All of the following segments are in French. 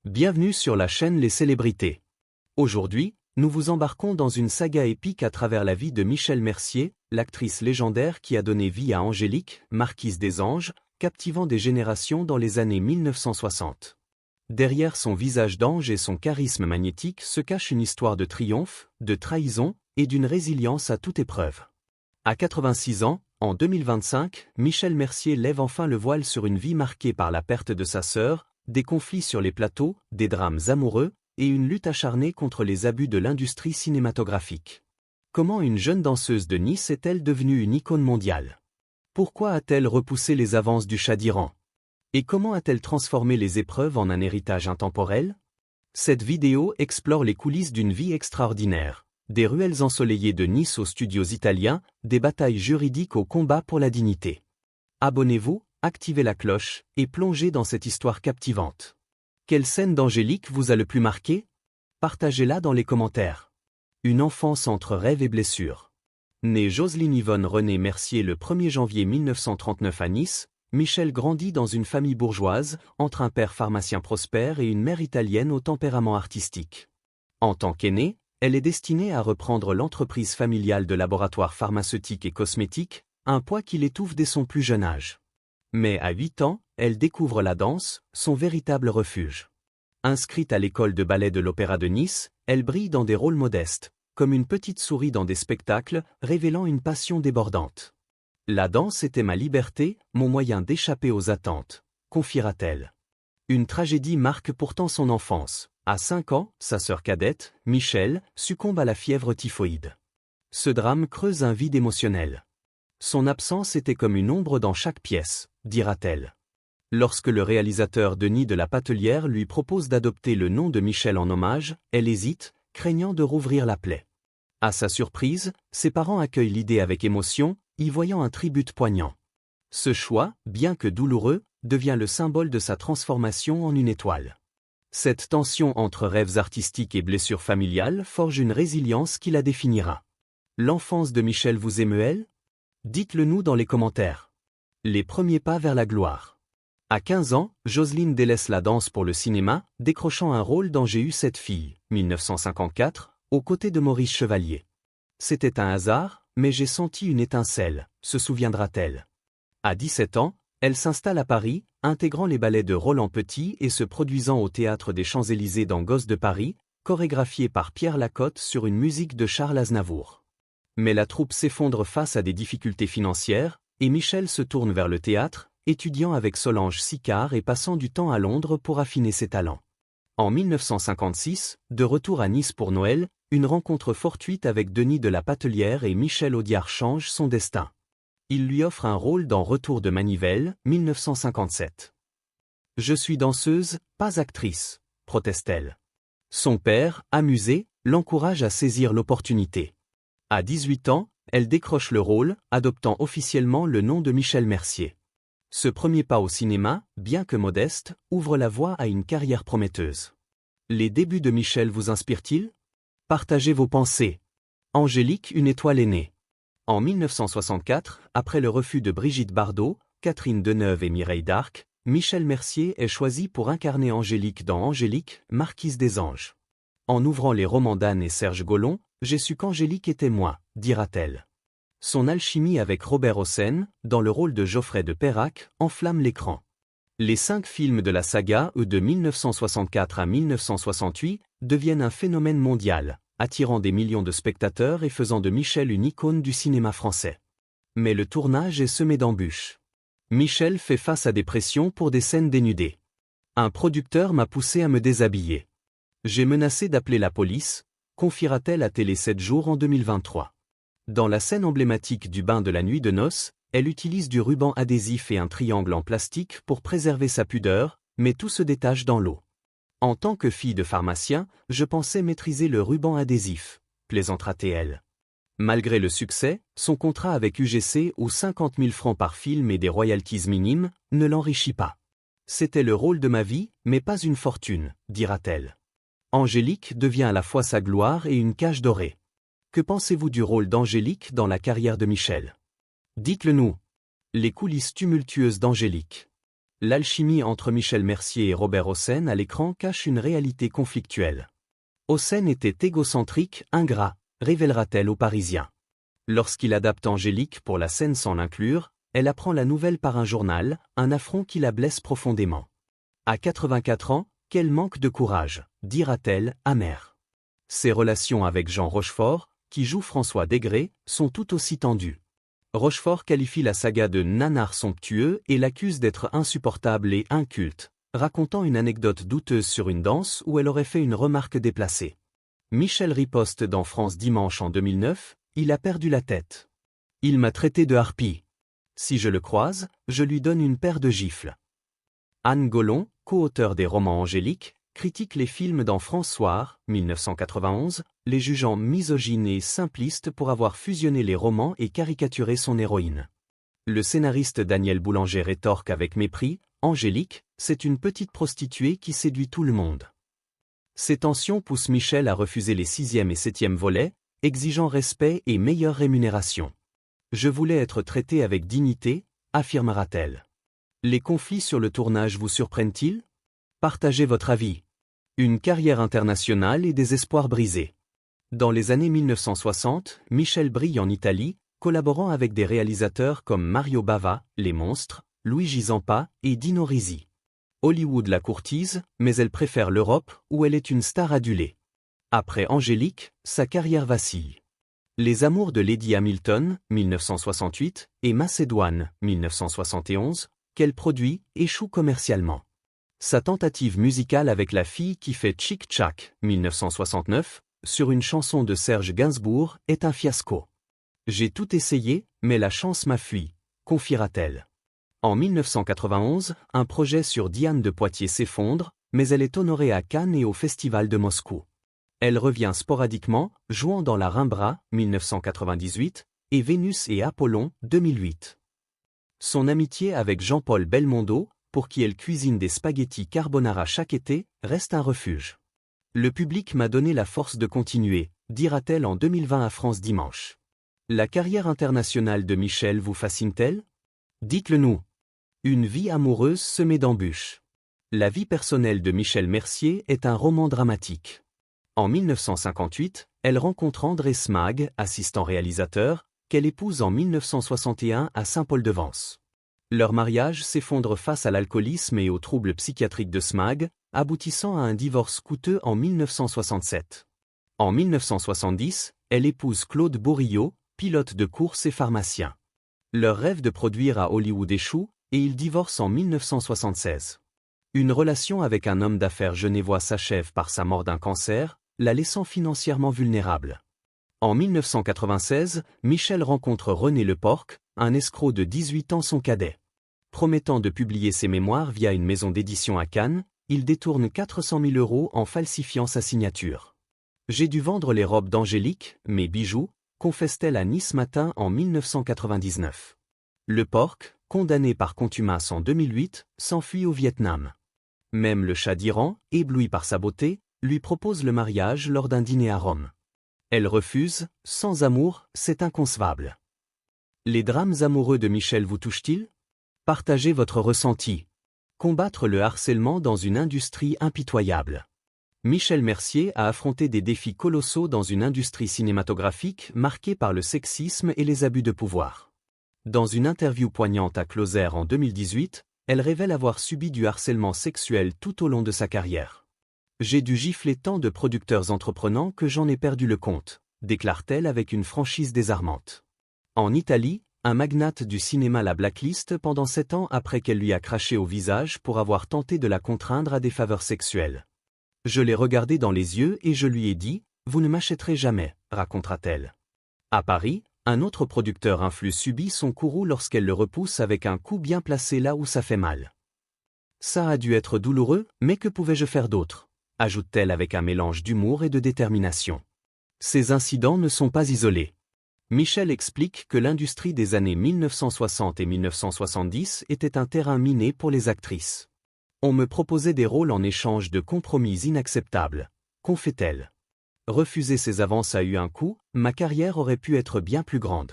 Bienvenue sur la chaîne Les Célébrités. Aujourd'hui, nous vous embarquons dans une saga épique à travers la vie de Michel Mercier, l'actrice légendaire qui a donné vie à Angélique, marquise des Anges, captivant des générations dans les années 1960. Derrière son visage d'ange et son charisme magnétique se cache une histoire de triomphe, de trahison et d'une résilience à toute épreuve. À 86 ans, en 2025, Michel Mercier lève enfin le voile sur une vie marquée par la perte de sa sœur, des conflits sur les plateaux, des drames amoureux, et une lutte acharnée contre les abus de l'industrie cinématographique. Comment une jeune danseuse de Nice est-elle devenue une icône mondiale? Pourquoi a-t-elle repoussé les avances du Shah d'Iran? Et comment a-t-elle transformé les épreuves en un héritage intemporel? Cette vidéo explore les coulisses d'une vie extraordinaire, des ruelles ensoleillées de Nice aux studios italiens, des batailles juridiques au combat pour la dignité. Abonnez-vous, activez la cloche, et plongez dans cette histoire captivante. Quelle scène d'Angélique vous a le plus marqué? Partagez-la dans les commentaires. Une enfance entre rêve et blessure. Née Jocelyne Yvonne Renée Mercier le 1er janvier 1939 à Nice, Michel grandit dans une famille bourgeoise, entre un père pharmacien prospère et une mère italienne au tempérament artistique. En tant qu'aînée, elle est destinée à reprendre l'entreprise familiale de laboratoires pharmaceutiques et cosmétiques, un poids qui l'étouffe dès son plus jeune âge. Mais à 8 ans, elle découvre la danse, son véritable refuge. Inscrite à l'école de ballet de l'Opéra de Nice, elle brille dans des rôles modestes, comme une petite souris dans des spectacles, révélant une passion débordante. La danse était ma liberté, mon moyen d'échapper aux attentes, confiera-t-elle. Une tragédie marque pourtant son enfance. À 5 ans, sa sœur cadette, Michel, succombe à la fièvre typhoïde. Ce drame creuse un vide émotionnel. Son absence était comme une ombre dans chaque pièce, dira-t-elle. Lorsque le réalisateur Denis de la Patelière lui propose d'adopter le nom de Michel en hommage, elle hésite, craignant de rouvrir la plaie. À sa surprise, ses parents accueillent l'idée avec émotion, y voyant un tribut poignant. Ce choix, bien que douloureux, devient le symbole de sa transformation en une étoile. Cette tension entre rêves artistiques et blessures familiales forge une résilience qui la définira. L'enfance de Michel vous émeut-elle? Dites-le nous dans les commentaires. Les premiers pas vers la gloire. À 15 ans, Jocelyne délaisse la danse pour le cinéma, décrochant un rôle dans J'ai eu cette fille, 1954, aux côtés de Maurice Chevalier. C'était un hasard, mais j'ai senti une étincelle, se souviendra-t-elle. À 17 ans, elle s'installe à Paris, intégrant les ballets de Roland Petit et se produisant au Théâtre des Champs-Élysées dans Gosses de Paris, chorégraphié par Pierre Lacotte sur une musique de Charles Aznavour. Mais la troupe s'effondre face à des difficultés financières, et Michel se tourne vers le théâtre, étudiant avec Solange Sicard et passant du temps à Londres pour affiner ses talents. En 1956, de retour à Nice pour Noël, une rencontre fortuite avec Denis de la Patelière et Michel Audiard change son destin. Il lui offre un rôle dans Retour de Manivelle, 1957. « Je suis danseuse, pas actrice », proteste-t-elle. Son père, amusé, l'encourage à saisir l'opportunité. À 18 ans, elle décroche le rôle, adoptant officiellement le nom de Michel Mercier. Ce premier pas au cinéma, bien que modeste, ouvre la voie à une carrière prometteuse. Les débuts de Michel vous inspirent-ils? Partagez vos pensées. Angélique, une étoile est née. En 1964, après le refus de Brigitte Bardot, Catherine Deneuve et Mireille d'Arc, Michel Mercier est choisi pour incarner Angélique dans Angélique, marquise des Anges. En ouvrant les romans d'Anne et Serge Gollon, j'ai su qu'Angélique était moi, dira-t-elle. Son alchimie avec Robert Hossein, dans le rôle de Geoffrey de Perrac, enflamme l'écran. Les 5 films de la saga de 1964 à 1968 deviennent un phénomène mondial, attirant des millions de spectateurs et faisant de Michel une icône du cinéma français. Mais le tournage est semé d'embûches. Michel fait face à des pressions pour des scènes dénudées. Un producteur m'a poussé à me déshabiller. J'ai menacé d'appeler la police, confiera-t-elle à Télé 7 jours en 2023. Dans la scène emblématique du bain de la nuit de noces, elle utilise du ruban adhésif et un triangle en plastique pour préserver sa pudeur, mais tout se détache dans l'eau. En tant que fille de pharmacien, je pensais maîtriser le ruban adhésif, plaisantera-t-elle. Malgré le succès, son contrat avec UGC ou 50 000 francs par film et des royalties minimes, ne l'enrichit pas. C'était le rôle de ma vie, mais pas une fortune, dira-t-elle. Angélique devient à la fois sa gloire et une cage dorée. Que pensez-vous du rôle d'Angélique dans la carrière de Michel? Dites-le nous. Les coulisses tumultueuses d'Angélique. L'alchimie entre Michel Mercier et Robert Hossein à l'écran cache une réalité conflictuelle. Hossein était égocentrique, ingrat, révélera-t-elle aux Parisiens. Lorsqu'il adapte Angélique pour la scène sans l'inclure, elle apprend la nouvelle par un journal, un affront qui la blesse profondément. À 84 ans, quel manque de courage, dira-t-elle, amère. Ses relations avec Jean Rochefort, qui joue François Desgrais, sont tout aussi tendues. Rochefort qualifie la saga de nanar somptueux et l'accuse d'être insupportable et inculte, racontant une anecdote douteuse sur une danse où elle aurait fait une remarque déplacée. Michel riposte dans France Dimanche en 2009, « Il a perdu la tête. Il m'a traité de harpie. Si je le croise, je lui donne une paire de gifles. » Anne Gollon, co-auteur des romans Angélique, critique les films dans François, 1991, les jugeant misogynes et simplistes pour avoir fusionné les romans et caricaturé son héroïne. Le scénariste Daniel Boulanger rétorque avec mépris, Angélique, c'est une petite prostituée qui séduit tout le monde. Ces tensions poussent Michel à refuser les 6e et 7e volets, exigeant respect et meilleure rémunération. Je voulais être traitée avec dignité, affirmera-t-elle. Les conflits sur le tournage vous surprennent-ils? Partagez votre avis. Une carrière internationale et des espoirs brisés. Dans les années 1960, Michel brille en Italie, collaborant avec des réalisateurs comme Mario Bava, Les Monstres, Luigi Zampa et Dino Risi. Hollywood la courtise, mais elle préfère l'Europe, où elle est une star adulée. Après Angélique, sa carrière vacille. Les amours de Lady Hamilton, 1968, et Macédoine, 1971, qu'elle produit, échouent commercialement. Sa tentative musicale avec La fille qui fait tchic-tchac, 1969, sur une chanson de Serge Gainsbourg, est un fiasco. J'ai tout essayé, mais la chance m'a fui, confiera-t-elle. En 1991, un projet sur Diane de Poitiers s'effondre, mais elle est honorée à Cannes et au Festival de Moscou. Elle revient sporadiquement, jouant dans La Rimbra, 1998, et Vénus et Apollon, 2008. Son amitié avec Jean-Paul Belmondo, pour qui elle cuisine des spaghettis carbonara chaque été, reste un refuge. Le public m'a donné la force de continuer, dira-t-elle en 2020 à France Dimanche. La carrière internationale de Michel vous fascine-t-elle? Dites-le nous. Une vie amoureuse semée d'embûches. La vie personnelle de Michel Mercier est un roman dramatique. En 1958, elle rencontre André Smag, assistant réalisateur, qu'elle épouse en 1961 à Saint-Paul-de-Vence. Leur mariage s'effondre face à l'alcoolisme et aux troubles psychiatriques de Smag, aboutissant à un divorce coûteux en 1967. En 1970, elle épouse Claude Bourriot, pilote de course et pharmacien. Leur rêve de produire à Hollywood échoue, et ils divorcent en 1976. Une relation avec un homme d'affaires genevois s'achève par sa mort d'un cancer, la laissant financièrement vulnérable. En 1996, Michel rencontre René Leporc, un escroc de 18 ans son cadet. Promettant de publier ses mémoires via une maison d'édition à Cannes, il détourne 400 000 € en falsifiant sa signature. J'ai dû vendre les robes d'Angélique, mes bijoux, confesse-t-elle à Nice Matin en 1999. Leporc, condamné par contumace en 2008, s'enfuit au Vietnam. Même le Shah d'Iran, ébloui par sa beauté, lui propose le mariage lors d'un dîner à Rome. Elle refuse, sans amour, c'est inconcevable. Les drames amoureux de Michel vous touchent-ils? Partagez votre ressenti. Combattre le harcèlement dans une industrie impitoyable. Michel Mercier a affronté des défis colossaux dans une industrie cinématographique marquée par le sexisme et les abus de pouvoir. Dans une interview poignante à Closer en 2018, elle révèle avoir subi du harcèlement sexuel tout au long de sa carrière. J'ai dû gifler tant de producteurs entreprenants que j'en ai perdu le compte, déclare-t-elle avec une franchise désarmante. En Italie, un magnate du cinéma la blacklist pendant 7 ans après qu'elle lui a craché au visage pour avoir tenté de la contraindre à des faveurs sexuelles. Je l'ai regardé dans les yeux et je lui ai dit « Vous ne m'achèterez jamais », racontera-t-elle. À Paris, un autre producteur influ subit son courroux lorsqu'elle le repousse avec un coup bien placé là où ça fait mal. Ça a dû être douloureux, mais que pouvais-je faire d'autre? Ajoute-t-elle avec un mélange d'humour et de détermination. Ces incidents ne sont pas isolés. Michel explique que l'industrie des années 1960 et 1970 était un terrain miné pour les actrices. On me proposait des rôles en échange de compromis inacceptables, confie-t-elle. Refuser ces avances a eu un coût, ma carrière aurait pu être bien plus grande.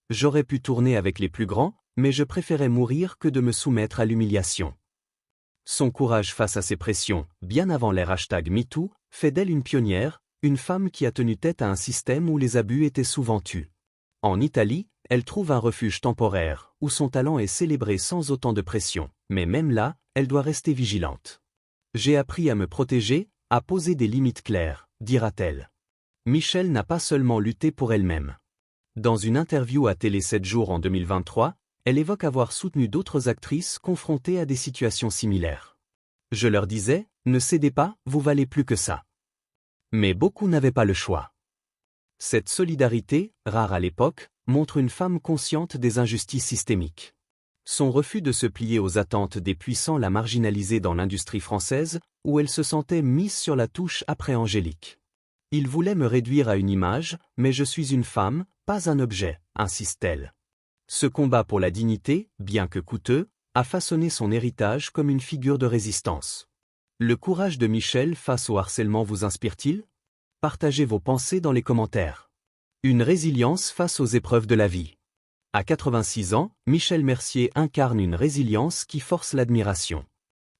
J'aurais pu tourner avec les plus grands, mais je préférais mourir que de me soumettre à l'humiliation. Son courage face à ces pressions, bien avant l'ère #MeToo, fait d'elle une pionnière, une femme qui a tenu tête à un système où les abus étaient souvent tus. En Italie, elle trouve un refuge temporaire, où son talent est célébré sans autant de pression, mais même là, elle doit rester vigilante. J'ai appris à me protéger, à poser des limites claires, dira-t-elle. Michelle n'a pas seulement lutté pour elle-même. Dans une interview à Télé 7 jours en 2023, elle évoque avoir soutenu d'autres actrices confrontées à des situations similaires. Je leur disais, ne cédez pas, vous valez plus que ça. Mais beaucoup n'avaient pas le choix. Cette solidarité, rare à l'époque, montre une femme consciente des injustices systémiques. Son refus de se plier aux attentes des puissants l'a marginalisée dans l'industrie française, où elle se sentait mise sur la touche après Angélique. Il voulait me réduire à une image, mais je suis une femme, pas un objet, insiste-t-elle. Ce combat pour la dignité, bien que coûteux, a façonné son héritage comme une figure de résistance. Le courage de Michelle face au harcèlement vous inspire-t-il? Partagez vos pensées dans les commentaires. Une résilience face aux épreuves de la vie. À 86 ans, Michelle Mercier incarne une résilience qui force l'admiration.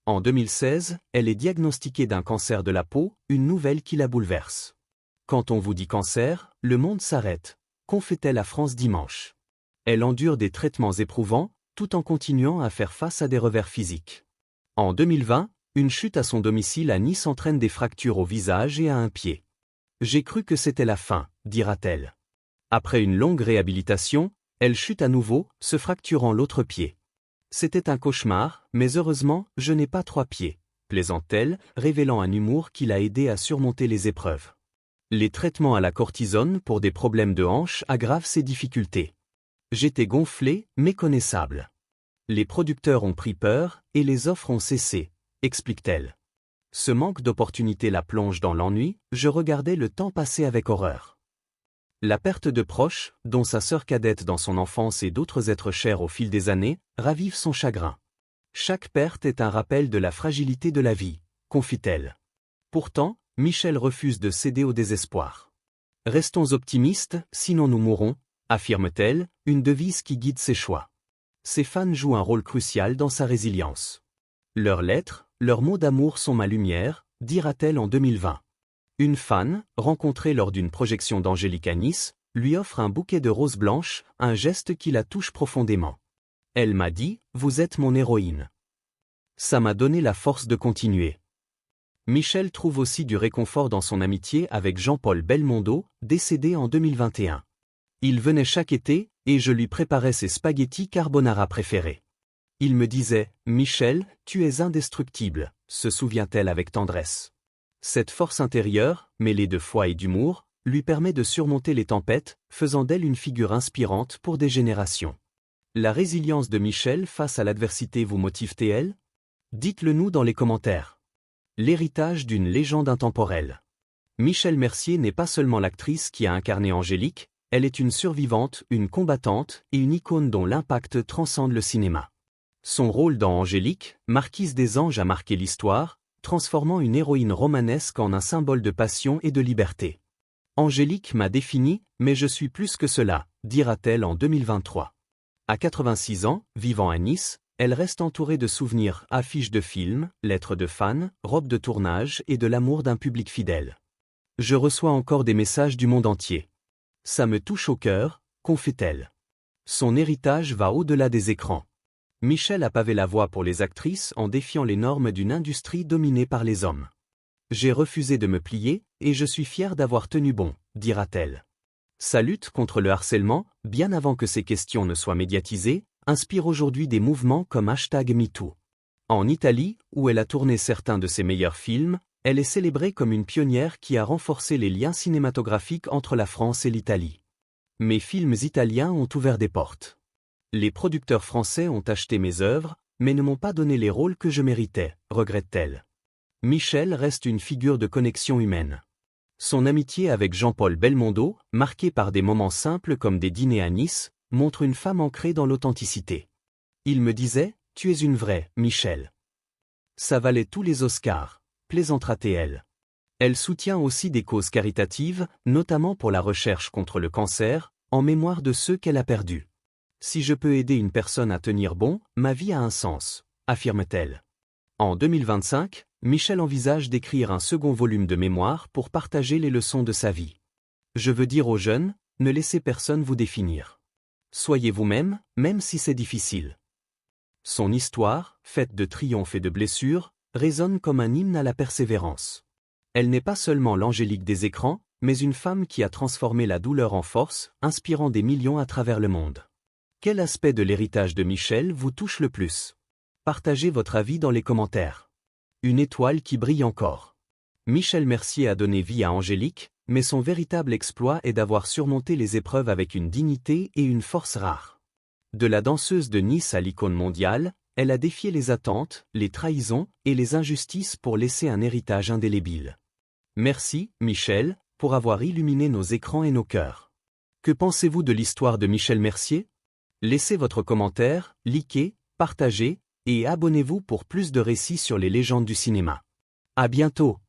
En 2016, elle est diagnostiquée d'un cancer de la peau, une nouvelle qui la bouleverse. Quand on vous dit cancer, le monde s'arrête, confie-t-elle à France Dimanche. Elle endure des traitements éprouvants, tout en continuant à faire face à des revers physiques. En 2020, une chute à son domicile à Nice entraîne des fractures au visage et à un pied. J'ai cru que c'était la fin, dira-t-elle. Après une longue réhabilitation, elle chute à nouveau, se fracturant l'autre pied. C'était un cauchemar, mais heureusement, je n'ai pas 3 pieds, plaisante-t-elle, révélant un humour qui l'a aidée à surmonter les épreuves. Les traitements à la cortisone pour des problèmes de hanche aggravent ses difficultés. J'étais gonflée, méconnaissable. Les producteurs ont pris peur, et les offres ont cessé, explique-t-elle. Ce manque d'opportunités la plonge dans l'ennui, je regardais le temps passer avec horreur. La perte de proches, dont sa sœur cadette dans son enfance et d'autres êtres chers au fil des années, ravive son chagrin. Chaque perte est un rappel de la fragilité de la vie, confie-t-elle. Pourtant, Michelle refuse de céder au désespoir. Restons optimistes, sinon nous mourrons, affirme-t-elle, une devise qui guide ses choix. Ses fans jouent un rôle crucial dans sa résilience. Leurs lettres, leurs mots d'amour sont ma lumière, dira-t-elle en 2020. Une fan, rencontrée lors d'une projection d'Angélique à Nice, lui offre un bouquet de roses blanches, un geste qui la touche profondément. Elle m'a dit, vous êtes mon héroïne. Ça m'a donné la force de continuer. Michelle trouve aussi du réconfort dans son amitié avec Jean-Paul Belmondo, décédé en 2021. Il venait chaque été, et je lui préparais ses spaghettis carbonara préférés. Il me disait, Michel, tu es indestructible, se souvient-elle avec tendresse. Cette force intérieure, mêlée de foi et d'humour, lui permet de surmonter les tempêtes, faisant d'elle une figure inspirante pour des générations. La résilience de Michelle face à l'adversité vous motive-t-elle? Dites-le nous dans les commentaires. L'héritage d'une légende intemporelle. Michelle Mercier n'est pas seulement l'actrice qui a incarné Angélique, elle est une survivante, une combattante et une icône dont l'impact transcende le cinéma. Son rôle dans Angélique, Marquise des Anges a marqué l'histoire, transformant une héroïne romanesque en un symbole de passion et de liberté. Angélique m'a défini, mais je suis plus que cela, dira-t-elle en 2023. À 86 ans, vivant à Nice, elle reste entourée de souvenirs, affiches de films, lettres de fans, robes de tournage et de l'amour d'un public fidèle. Je reçois encore des messages du monde entier. Ça me touche au cœur, confie-t-elle. Son héritage va au-delà des écrans. Michelle a pavé la voie pour les actrices en défiant les normes d'une industrie dominée par les hommes. J'ai refusé de me plier, et je suis fière d'avoir tenu bon, dira-t-elle. Sa lutte contre le harcèlement, bien avant que ces questions ne soient médiatisées, inspire aujourd'hui des mouvements comme #MeToo. En Italie, où elle a tourné certains de ses meilleurs films, elle est célébrée comme une pionnière qui a renforcé les liens cinématographiques entre la France et l'Italie. Mes films italiens ont ouvert des portes. Les producteurs français ont acheté mes œuvres, mais ne m'ont pas donné les rôles que je méritais, regrette-t-elle. Michelle reste une figure de connexion humaine. Son amitié avec Jean-Paul Belmondo, marquée par des moments simples comme des dîners à Nice, montre une femme ancrée dans l'authenticité. Il me disait, tu es une vraie, Michelle. Ça valait tous les Oscars, plaisantera-t-elle. Elle soutient aussi des causes caritatives, notamment pour la recherche contre le cancer, en mémoire de ceux qu'elle a perdus. Si je peux aider une personne à tenir bon, ma vie a un sens, affirme-t-elle. En 2025, Michel envisage d'écrire un second volume de mémoire pour partager les leçons de sa vie. Je veux dire aux jeunes, ne laissez personne vous définir. Soyez vous-même, même si c'est difficile. Son histoire, faite de triomphes et de blessures, résonne comme un hymne à la persévérance. Elle n'est pas seulement l'Angélique des écrans, mais une femme qui a transformé la douleur en force, inspirant des millions à travers le monde. Quel aspect de l'héritage de Michel vous touche le plus? Partagez votre avis dans les commentaires. Une étoile qui brille encore. Michel Mercier a donné vie à Angélique, mais son véritable exploit est d'avoir surmonté les épreuves avec une dignité et une force rares. De la danseuse de Nice à l'icône mondiale, elle a défié les attentes, les trahisons et les injustices pour laisser un héritage indélébile. Merci, Michel, pour avoir illuminé nos écrans et nos cœurs. Que pensez-vous de l'histoire de Michel Mercier? Laissez votre commentaire, likez, partagez, et abonnez-vous pour plus de récits sur les légendes du cinéma. À bientôt!